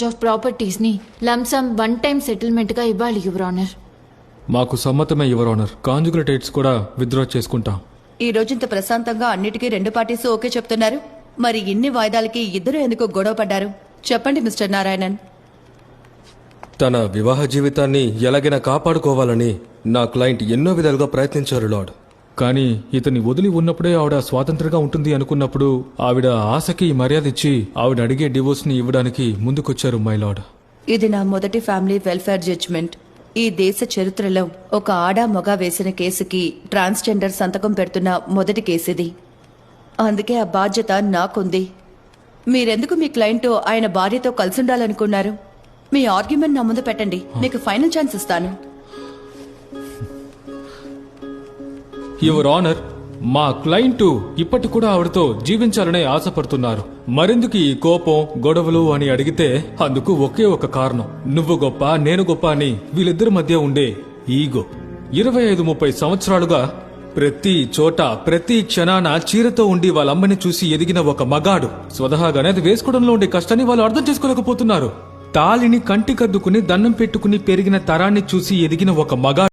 Of properties ని lump sum one time settlement గా ఇవ్వాలి యువర్ ఆనర్. మాకు సమ్మతమే యువర్ ఆనర్. కాంజుగేట్ ఎయిడ్స్ కూడా విత్డ్రా చేసుకుంటాం. ఈ రోజుంత ప్రశాంతంగా అన్నిటికీ రెండు పార్టీస్ ఓకే చెప్తున్నారు. మరి ఇన్ని వాయిదాలకి ఇద్దరు ఎందుకు గొడవ పడ్డారు చెప్పండి మిస్టర్ నారాయణన్. తన వివాహ జీవితాన్ని ఎలాగైనా కాపాడుకోవాలని నా క్లయింట్ ఎన్నో విధాలుగా ప్రయత్నించారు లార్డ్. కానీ ఇతన్ని వదిలి ఉన్నప్పుడే ఆవిడ స్వాతంత్రంగా ఉంటుంది అనుకున్నప్పుడు ఆవిడ ఆశకి మర్యాద ఇచ్చి ఆవిడ అడిగే డివోర్స్ ని ఇవ్వడానికి ముందుకొచ్చారు మై లార్డ్. ఇది నా మొదటి ఫ్యామిలీ వెల్ఫేర్ జడ్జిమెంట్. ఈ దేశ చరిత్రలో ఒక ఆడా మొగ వేసిన కేసుకి ట్రాన్స్జెండర్ సంతకం పెడుతున్న మొదటి కేసు ఇది. అందుకే ఆ బాధ్యత నాకుంది. మీరెందుకు మీ క్లయింట్ ఆయన భార్యతో కలిసి ఉండాలనుకున్నారు? మీ ఆర్గ్యుమెంట్ నా ముందు పెట్టండి, మీకు ఫైనల్ ఛాన్స్ ఇస్తాను. యువర్ ఆనర్, మా క్లయింట్ ఇప్పటి కూడా ఆవిడతో జీవించాలనే ఆశపడుతున్నారు. మరెందుకు ఈ కోపం గొడవలు అని అడిగితే అందుకు ఒకే ఒక కారణం. నువ్వు గొప్ప నేను గొప్ప అని వీళ్ళిద్దరి మధ్య ఉండే ఈగో. 25-30 సంవత్సరాలుగా ప్రతి చోట ప్రతి క్షణాన చీరతో ఉండి వాళ్ళమ్మని చూసి ఎదిగిన ఒక మగాడు స్వతహాగానే అది వేసుకోవడంలో ఉండే కష్టాన్ని వాళ్ళు అర్థం చేసుకోలేకపోతున్నారు. తాళిని కంటికద్దుకుని దండం పెట్టుకుని పెరిగిన తరాన్ని చూసి ఎదిగిన ఒక మగాడు